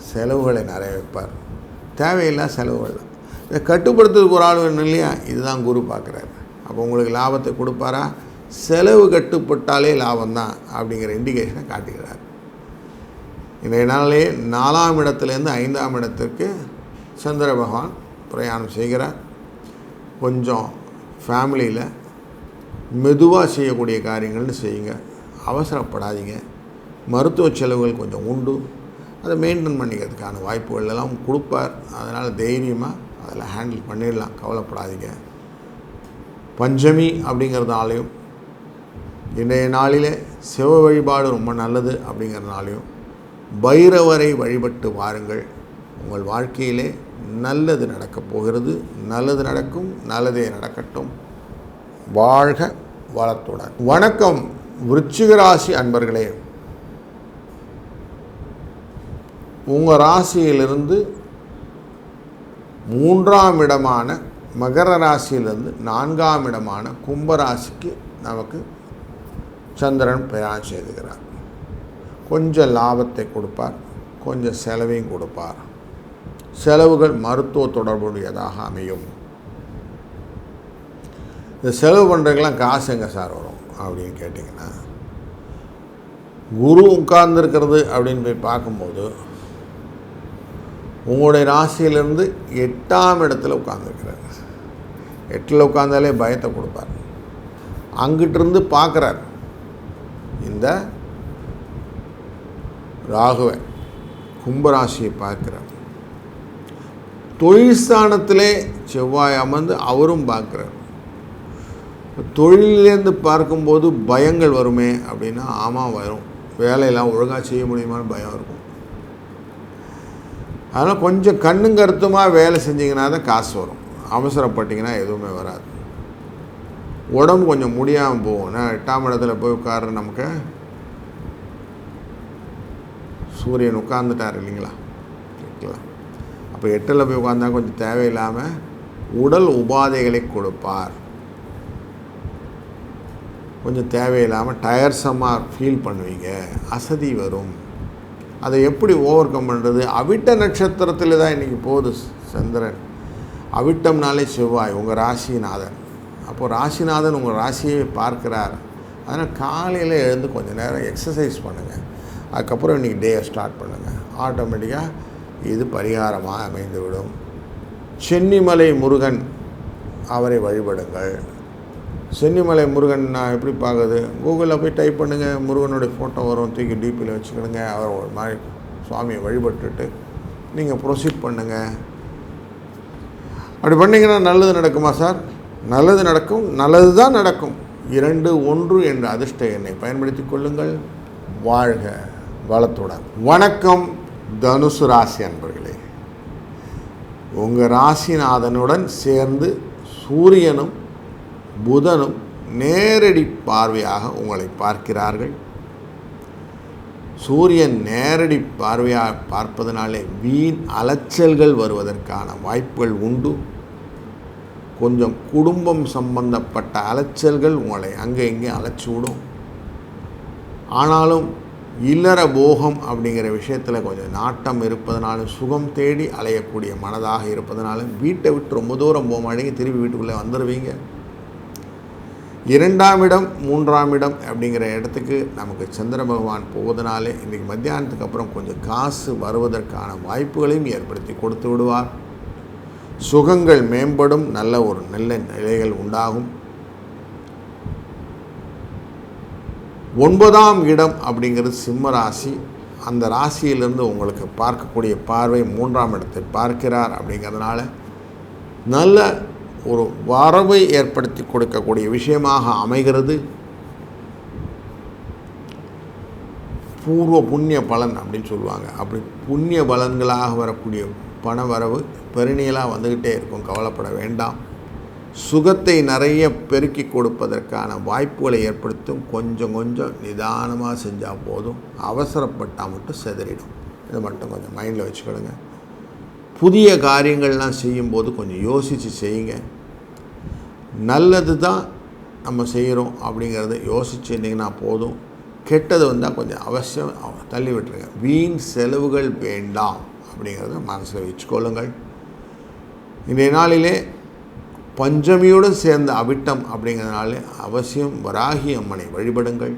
செலவுகளை நிறைய வைப்பார். தேவையில்லா செலவுகள் இதை கட்டுப்படுத்துறதுக்கு ஒரு ஆள் வேணும் இல்லையா? இதுதான் குரு பார்க்குறாரு. அப்போ உங்களுக்கு லாபத்தை கொடுப்பாரா? செலவு கட்டுப்பட்டாலே லாபம்தான் அப்படிங்கிற இண்டிகேஷனை காட்டுகிறார். இன்றைய நாளே 4ஆம் இடத்துலேருந்து 5ஆம் இடத்திற்கு சந்திர பகவான் பிரயாணம் செய்கிறார். கொஞ்சம் ஃபேமிலியில் மெதுவாக செய்யக்கூடிய காரியங்கள்னு செய்யுங்க, அவசரப்படாதீங்க. மருத்துவ செலவுகள் கொஞ்சம் உண்டு, அதை மெயின்டைன் பண்ணிக்கிறதுக்கான வாய்ப்புகள் எல்லாம் கொடுப்பார். அதனால் தைரியமாக அதில் ஹேண்டில் பண்ணிடலாம், கவலைப்படாதீங்க. பஞ்சமி அப்படிங்கிறதுனாலையும் இன்றைய நாளில் சிவ வழிபாடு ரொம்ப நல்லது அப்படிங்கிறதுனாலையும் பைரவரை வழிபட்டு வாருங்கள். உங்கள் வாழ்க்கையிலே நல்லது நடக்கப் போகிறது. நல்லது நடக்கும், நல்லதே நடக்கட்டும். வாழ்க வளத்துடன். வணக்கம் விருச்சிக ராசி அன்பர்களே. உங்கள் ராசியிலிருந்து 3ஆம் இடமான மகர ராசியிலிருந்து 4ஆம் இடமான கும்பராசிக்கு நமக்கு சந்திரன் பிரயாணம் செய்துகிறார். கொஞ்சம் லாபத்தை கொடுப்பார், கொஞ்சம் செலவையும் கொடுப்பார். செலவுகள் மருத்துவ தொடர்புடையதாக அமையும். இந்த செலவு பண்ணுறதுக்கெல்லாம் காசு எங்கே சார் வரும் அப்படின்னு கேட்டிங்கன்னா, குரு உட்கார்ந்துருக்கிறது அப்படின்னு போய் பார்க்கும்போது உங்களுடைய ராசியிலிருந்து 8ஆம் இடத்துல உட்கார்ந்துருக்கிறார். 8ல் உட்கார்ந்தாலே பயத்தை கொடுப்பார். அங்கிட்டிருந்து பார்க்குறார் இந்த ராகுவை, கும்பராசியை பார்க்கிறார். தொழில் ஸ்தானத்திலே செவ்வாய் அமர்ந்து அவரும் பார்க்குறார். தொழிலேருந்து பார்க்கும்போது பயங்கள் வருமே அப்படின்னா, ஆமாம் வரும். வேலையெல்லாம் ஒழுங்காக செய்ய முடியுமான்னு பயம் இருக்கும். அதனால் கொஞ்சம் கண்ணும் கருத்துமாக வேலை செஞ்சிங்கன்னா தான் காசு வரும். அவசரப்பட்டிங்கன்னா எதுவுமே வராது. உடம்பு கொஞ்சம் முடியாமல் போகும். ஏன்னா 8ஆம் இடத்துல போய் உட்கார்ற நமக்கு சூரியன் உட்கார்ந்துட்டார் இல்லைங்களா? அப்போ 8ல் போய் உட்கார்ந்தா கொஞ்சம் தேவையில்லாமல் உடல் உபாதைகளை கொடுப்பார். கொஞ்சம் தேவையில்லாமல் டயர்ஸமாக ஃபீல் பண்ணுவீங்க, அசதி வரும். அதை எப்படி ஓவர் கம் பண்ணுறது? அவிட்ட நட்சத்திரத்தில் தான் இன்றைக்கி போகுது சந்திரன். அவிட்டம்னாலே செவ்வாய் உங்கள் ராசிநாதன். அப்போது ராசிநாதன் உங்கள் ராசியை பார்க்கிறார். அதனால் காலையில் எழுந்து கொஞ்சம் நேரம் எக்ஸசைஸ் பண்ணுங்கள். அதுக்கப்புறம் இன்றைக்கி டேயை ஸ்டார்ட் பண்ணுங்கள். ஆட்டோமேட்டிக்காக இது பரிகாரமாக அமைந்துவிடும். சென்னிமலை முருகன், அவரை வழிபடுங்கள். சென்னிமலை முருகன் நான் எப்படி பார்க்குறது? கூகுளில் போய் டைப் பண்ணுங்கள், முருகனுடைய ஃபோட்டோ வரும், தூக்கி டிபியில் வச்சுக்கிடுங்க. அவர் ஒரு மாதிரி சுவாமியை வழிபட்டுட்டு நீங்கள் ப்ரொசீட் பண்ணுங்கள். அப்படி பண்ணிங்கன்னா நல்லது நடக்குமா சார்? நல்லது நடக்கும், நல்லது தான் நடக்கும். 21 என்ற அதிர்ஷ்ட எண்ணை பயன்படுத்தி கொள்ளுங்கள். வாழ்க வளத்துடன். வணக்கம் தனுசு ராசி அன்பர்களே. உங்கள் ராசிநாதனுடன் சேர்ந்து சூரியனும் புதனும் நேரடி பார்வையாக உங்களை பார்க்கிறார்கள். சூரியன் நேரடி பார்வையாக பார்ப்பதனாலே வீண் அலைச்சல்கள் வருவதற்கான வாய்ப்புகள் உண்டு. கொஞ்சம் குடும்பம் சம்பந்தப்பட்ட அலைச்சல்கள் உங்களை அங்கே இங்கே அழைச்சி விடும். ஆனாலும் இல்லற போகம் அப்படிங்கிற விஷயத்தில் கொஞ்சம் நாட்டம் இருப்பதனாலும், சுகம் தேடி அலையக்கூடிய மனதாக இருப்பதனாலும் வீட்டை விட்டு ரொம்ப தூரம் போக மாட்டீங்க, திரும்பி வீட்டுக்குள்ளே வந்துடுவீங்க. 2ஆம் இடம் 3ஆம் இடம் அப்படிங்கிற இடத்துக்கு நமக்கு சந்திர பகவான் போவதனாலே இன்றைக்கி மத்தியானத்துக்கு அப்புறம் கொஞ்சம் காசு வருவதற்கான வாய்ப்புகளையும் ஏற்படுத்தி கொடுத்து விடுவார். சுகங்கள் மேம்படும், நல்ல நிலைகள் உண்டாகும். 9ஆம் இடம் அப்படிங்கிறது சிம்ம ராசி. அந்த ராசியிலிருந்து உங்களுக்கு பார்க்கக்கூடிய பார்வை 3ஆம் இடத்தை பார்க்கிறார். அப்படிங்கிறதுனால நல்ல ஒரு வரவை ஏற்படுத்தி கொடுக்கக்கூடிய விஷயமாக அமைகிறது. பூர்வ புண்ணிய பலன் அப்படின்னு சொல்லுவாங்க. அப்படி புண்ணிய பலன்களாக வரக்கூடிய பண வரவு பெருநியலாக வந்துக்கிட்டே இருக்கும், கவலைப்பட வேண்டாம். சுகத்தை நிறைய பெருக்கி கொடுப்பதற்கான வாய்ப்புகளை ஏற்படுத்தும். கொஞ்சம் கொஞ்சம் நிதானமாக செஞ்சால் போதும், அவசரப்பட்டால் மட்டும் செதறிடும். இதை மட்டும் கொஞ்சம் மைண்டில் வச்சுக்கிடுங்க. புதிய காரியங்கள்லாம் செய்யும்போது கொஞ்சம் யோசித்து செய்யுங்க. நல்லது தான் நம்ம செய்கிறோம் அப்படிங்கிறத யோசிச்சுட்டிங்கன்னா போதும். கெட்டது வந்தால் கொஞ்சம் அவசியம் தள்ளி விட்டுருங்க. வீண் செலவுகள் வேண்டாம் அப்படிங்கிறத மனசில் வச்சுக்கொள்ளுங்கள். இன்றைய நாளிலே பஞ்சமியுடன் சேர்ந்த அவிட்டம் அப்படிங்கிறதுனால அவசியம் வராகி அம்மனை வழிபடுங்கள்.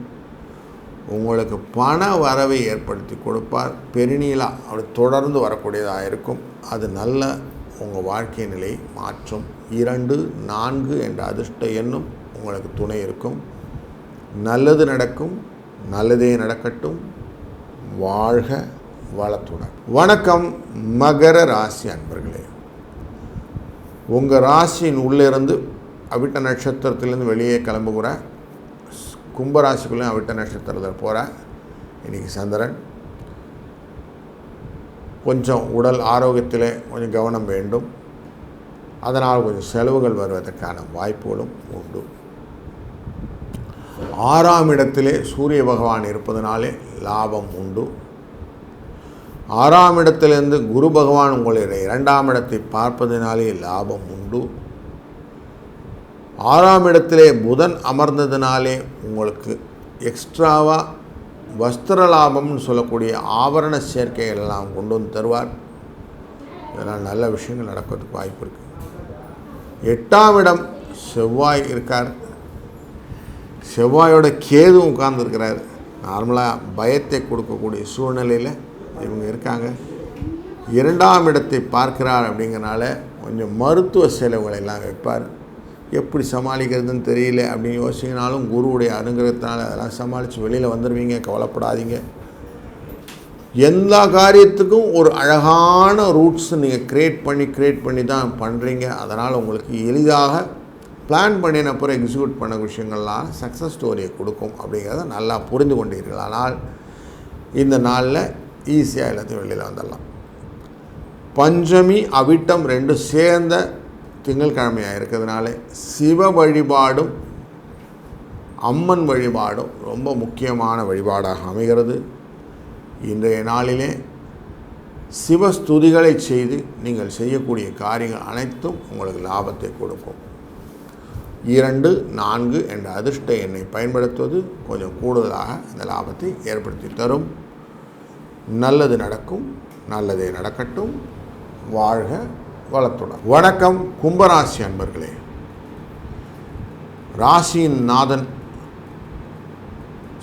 உங்களுக்கு பண வரவை ஏற்படுத்தி கொடுப்பார். பெருநீலா அப்படி தொடர்ந்து வரக்கூடியதாக இருக்கும். அது நல்ல உங்கள் வாழ்க்கை நிலையை மாற்றும். 2, 4 என்ற அதிர்ஷ்ட எண்ணும் உங்களுக்கு துணை இருக்கும். நல்லது நடக்கும், நல்லதே நடக்கட்டும். வாழ்க வளத்துடன். வணக்கம் மகர ராசி அன்பர்களே. உங்கள் ராசியின் உள்ளிருந்து அவிட்ட நட்சத்திரத்திலேருந்து வெளியே கிளம்புகிற கும்பராசிக்குள்ளேயும் அவிட்ட நட்சத்திரத்தில் போகிற இன்றைக்கி சந்திரன். கொஞ்சம் உடல் ஆரோக்கியத்தில் கொஞ்சம் கவனம் வேண்டும். அதனால் கொஞ்சம் செலவுகள் வருவதற்கான வாய்ப்புகளும் உண்டு. 6ஆம் இடத்திலே சூரிய பகவான் இருப்பதனாலே லாபம் உண்டு. 6ஆம் இடத்திலிருந்து குரு பகவான் உங்களுடைய 2ஆம் இடத்தை பார்ப்பதினாலே லாபம் உண்டு. 6ஆம் இடத்திலே புதன் அமர்ந்ததினாலே உங்களுக்கு எக்ஸ்ட்ராவாக வஸ்திர லாபம்னு சொல்லக்கூடிய ஆபரண சேர்க்கைகள் எல்லாம் கொண்டு வந்து தருவார். இதெல்லாம் நல்ல விஷயங்கள் நடக்கிறதுக்கு வாய்ப்பு இருக்குது. 8ஆம் இடம் செவ்வாய் இருக்கார். செவ்வாயோட கேது உட்கார்ந்துருக்கிறார். நார்மலாக பயத்தை கொடுக்கக்கூடிய சூழ்நிலையில் இவங்க இருக்காங்க. 2ஆம் இடத்தை பார்க்கிறார். அப்படிங்கிறனால கொஞ்சம் மருத்துவ செலவுகளை எல்லாம் வைப்பார். எப்படி சமாளிக்கிறதுன்னு தெரியல அப்படின்னு யோசிச்சிங்கனாலும் குருவுடைய அனுகிரகத்தினால அதெல்லாம் சமாளித்து வெளியில் வந்துடுவீங்க, கவலைப்படாதீங்க. எல்லா காரியத்துக்கும் ஒரு அழகான ரூட்ஸ் நீங்கள் க்ரியேட் பண்ணி தான் பண்ணுறீங்க. அதனால் உங்களுக்கு எளிதாக பிளான் பண்ணின அப்புறம் எக்ஸிக்யூட் பண்ண விஷயங்கள்லாம் சக்ஸஸ் ஸ்டோரியை கொடுக்கும் அப்படிங்கிறத நல்லா புரிந்து கொண்டீர்கள். ஆனால் இந்த நாளில் ஈஸியாக எல்லாத்தையும் வெளியில் வந்துடலாம். பஞ்சமி அவிட்டம் 2 சேர்ந்த திங்கட்கிழமையாக இருக்கிறதுனால சிவ வழிபாடும் அம்மன் வழிபாடும் ரொம்ப முக்கியமான வழிபாடாக அமைகிறது. இன்றைய நாளிலே சிவஸ்துதிகளை செய்து நீங்கள் செய்யக்கூடிய காரியங்கள் அனைத்தும் உங்களுக்கு லாபத்தை கொடுக்கும். 2, 4 என்ற அதிர்ஷ்ட எண்ணை பயன்படுத்துவது கொஞ்சம் கூடுதலாக இந்த லாபத்தை ஏற்படுத்தி தரும். நல்லது நடக்கும், நல்லதே நடக்கட்டும். வாழ்க வளத்துடன். வணக்கம் கும்பராசி அன்பர்களே. ராசியின் நாதன்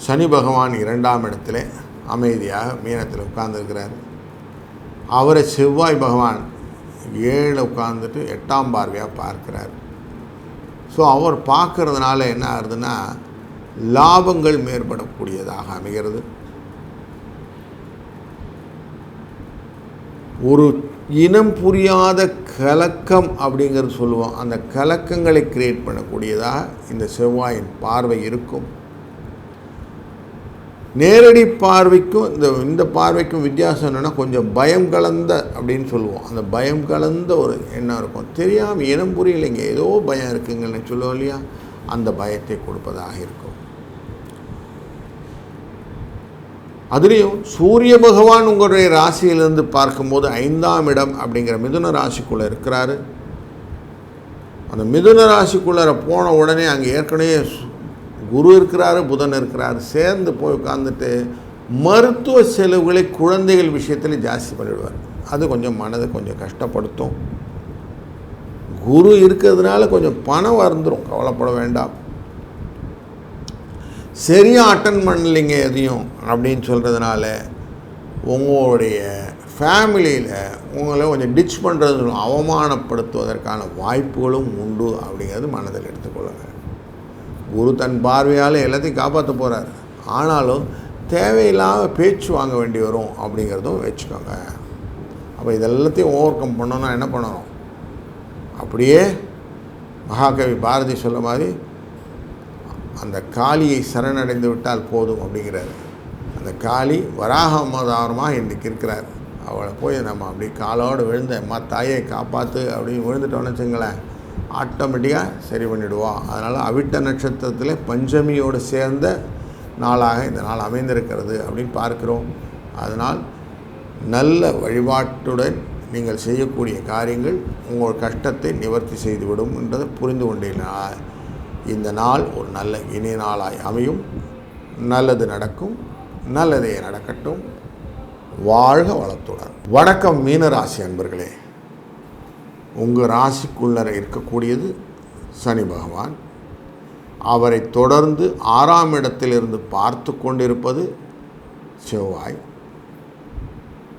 சனி பகவான் 2ஆம் இடத்திலே அமைதியாக மீனத்தில் உட்கார்ந்துருக்கிறார். அவரை செவ்வாய் பகவான் 7 உட்கார்ந்துட்டு 8ஆம் பார்வையாக பார்க்கிறார். ஸோ அவர் பார்க்கறதுனால என்ன ஆகுதுன்னா லாபங்கள் மேற்படக்கூடியதாக அமைகிறது. ஒரு இனம் புரியாத கலக்கம் அப்படிங்கிறது சொல்லுவோம். அந்த கலக்கங்களை கிரியேட் பண்ணக்கூடியதாக இந்த செவ்வாயின் பார்வை இருக்கும். நேரடி பார்வைக்கும் இந்த பார்வைக்கும் வித்தியாசம் என்னென்னா கொஞ்சம் பயம் கலந்த அப்படின்னு சொல்லுவோம். அந்த பயம் கலந்த ஒரு எண்ணம் இருக்கும். தெரியாமல் இனம் புரியலைங்க, ஏதோ பயம் இருக்குங்கன்னு சொல்லுவோம் இல்லையா, அந்த பயத்தை கொடுப்பதாக இருக்கும். அதுலேயும் சூரிய பகவான் உங்களுடைய ராசியிலிருந்து பார்க்கும்போது 5ஆம் இடம் அப்படிங்கிற மிதுன ராசிக்குள்ளே இருக்கிறாரு. அந்த மிதுன ராசிக்குள்ளே போன உடனே அங்கே ஏற்கனவே குரு இருக்கிறாரு, புதன் இருக்கிறாரு, சேர்ந்து போய் உட்காந்துட்டு மருத்துவ செலவுகளை குழந்தைகள் விஷயத்தில் ஜாஸ்தி பண்ணிவிடுவார். அது கொஞ்சம் மனதை கொஞ்சம் கஷ்டப்படுத்தும். குரு இருக்கிறதுனால கொஞ்சம் பணம் வந்துடும், கவலைப்பட வேண்டாம். சரியாக அட்டன் பண்ணலைங்க எதையும் அப்படின்னு சொல்கிறதுனால உங்களுடைய ஃபேமிலியில் உங்களை கொஞ்சம் டிச் பண்ணுறது, அவமானப்படுத்துவதற்கான வாய்ப்புகளும் உண்டு அப்படிங்கிறது மனதில் எடுத்துக்கொள்ளுங்க. குரு தன் பார்வையால் எல்லாத்தையும் காப்பாற்ற போகிறார். ஆனாலும் தேவையில்லாமல் பேச்சு வாங்க வேண்டி வரும் அப்படிங்கிறதும் வச்சுக்கோங்க. அப்போ இதெல்லாத்தையும் ஓவர் கம் பண்ணோன்னா என்ன பண்ணணும்? அப்படியே மகாகவி பாரதி சொல்ல மாதிரி அந்த காளியை சரணடைந்து விட்டால் போதும் அப்படிங்கிறாரு. அந்த காளி வராக அவதாரமாக இன்றைக்கு இருக்கிறார். அவளை போய் நம்ம அப்படி காலோடு விழுந்த அம்மா தாயை காப்பாற்று அப்படின்னு விழுந்துட்டோன்னு வச்சுங்களேன், ஆட்டோமேட்டிக்காக சரி பண்ணிவிடுவோம். அதனால் அவிட்ட நட்சத்திரத்தில் பஞ்சமியோடு சேர்ந்த நாளாக இந்த நாள் அமைந்திருக்கிறது அப்படின்னு பார்க்கிறோம். அதனால் நல்ல வழிபாட்டுடன் நீங்கள் செய்யக்கூடிய காரியங்கள் உங்கள் கஷ்டத்தை நிவர்த்தி செய்துவிடும் என்றதை புரிந்து கொண்டீர்கள். இந்த நாள் ஒரு நல்ல இனிய நாளாய் அமையும். நல்லது நடக்கும், நல்லதே நடக்கட்டும். வாழ்க வளத்துடன். வணக்கம் மீனராசி அன்பர்களே. உங்கள் ராசிக்குள்ளே இருக்கக்கூடியது சனி பகவான். அவரை தொடர்ந்து 6ஆம் இடத்திலிருந்து பார்த்து கொண்டிருப்பது செவ்வாய்.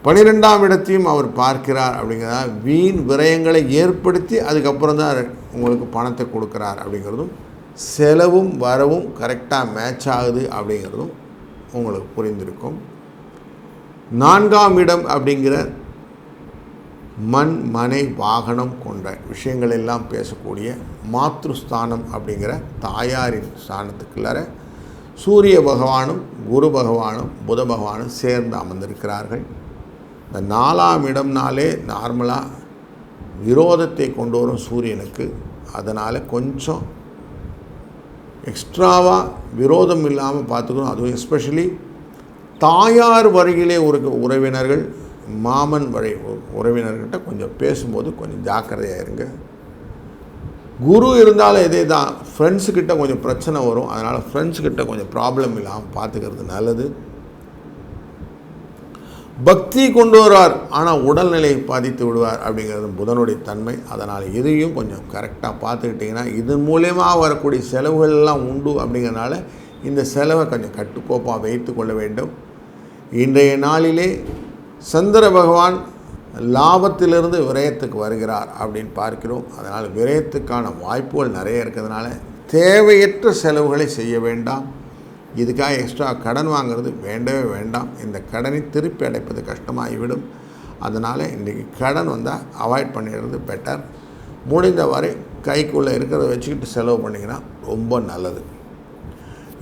12ஆம் இடத்தையும் அவர் பார்க்கிறார். அப்படிங்கிறதா வீண் விரயங்களை ஏற்படுத்தி அதுக்கப்புறம் தான் உங்களுக்கு பணத்தை கொடுக்குறார் அப்படிங்கிறதும், செலவும் வரவும் கரெக்டாக மேட்ச் ஆகுது அப்படிங்கிறதும் உங்களுக்கு புரிந்திருக்கும். 4ஆம் இடம் அப்படிங்கிற மண், மனை, வாகனம் போன்ற விஷயங்கள் எல்லாம் பேசக்கூடிய மாத்ருஸ்தானம் அப்படிங்கிற தாயாரின் ஸ்தானத்துக்குள்ளார சூரிய பகவானும் குரு பகவானும் புத பகவானும் சேர்ந்து அமர்ந்திருக்கிறார்கள். இந்த 4ஆம் இடம்னாலே நார்மலாக விரோதத்தை கொண்டு வரும் சூரியனுக்கு. அதனால் கொஞ்சம் எக்ஸ்ட்ராவாக விரோதம் இல்லாமல் பார்த்துக்கணும். அதுவும் எஸ்பெஷலி தாயார் வரையிலே ஒரு உறவினர்கள், மாமன் வரை உறவினர்கிட்ட கொஞ்சம் பேசும்போது கொஞ்சம் ஜாக்கிரதையாக இருங்க. குரு இருந்தாலும் இதே தான், ஃப்ரெண்ட்ஸுக்கிட்ட கொஞ்சம் பிரச்சனை வரும். அதனால் ஃப்ரெண்ட்ஸுக்கிட்ட கொஞ்சம் ப்ராப்ளம் இல்லாமல் பார்த்துக்கிறது நல்லது. பக்தி கொண்டு வருவார், ஆனால் உடல்நிலையை பாதித்து விடுவார் அப்படிங்கிறது புதனுடைய தன்மை. அதனால் இதையும் கொஞ்சம் கரெக்டாக பார்த்துக்கிட்டிங்கன்னா இதன் மூலமாக வரக்கூடிய செலவுகள் எல்லாம் உண்டு. அப்படிங்கிறனால இந்த செலவை கொஞ்சம் கட்டுக்கோப்பாக வைத்து கொள்ள வேண்டும். இன்றைய நாளிலே சந்திர பகவான் லாபத்திலிருந்து விரயத்துக்கு வருகிறார் அப்படின்னு பார்க்கிறோம். அதனால் விரயத்துக்கான வாய்ப்புகள் நிறைய இருக்கிறதுனால தேவையற்ற செலவுகளை செய்ய வேண்டாம். இதுக்காக எக்ஸ்ட்ரா கடன் வாங்கிறது வேண்டவே வேண்டாம். இந்த கடனை திருப்பி அடைப்பது கஷ்டமாகிவிடும். அதனால் இன்றைக்கி கடன் வந்தால் அவாய்ட் பண்ணிடுறது பெட்டர். முடிந்தவரை கைக்குள்ளே இருக்கிறத வச்சுக்கிட்டு செலவு பண்ணிங்கன்னா ரொம்ப நல்லது.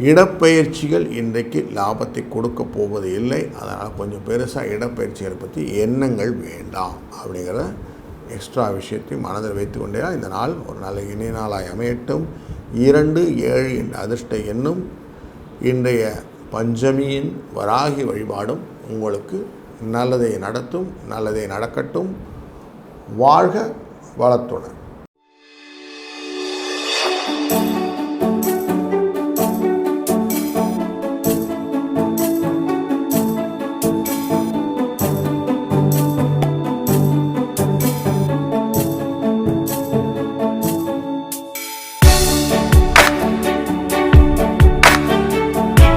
இடப்பெயர்ச்சிகள் இன்றைக்கு லாபத்தை கொடுக்க போவது இல்லை. அதனால் கொஞ்சம் பெருசாக இடப்பெயர்ச்சிகளை பற்றி எண்ணங்கள் வேண்டாம் அப்படிங்கிற எக்ஸ்ட்ரா விஷயத்தையும் மனதில் வைத்து கொண்டே இந்த நாள் ஒரு நல்ல இனிய நாளாய் அமையட்டும். 2, 7 என்ற அதிர்ஷ்ட எண்ணும் இன்றைய பஞ்சமியின் வராகி வழிபாடும் உங்களுக்கு நல்லதை நடத்தும், நல்லதை நடக்கட்டும். வாழ்க வளத்துடன்.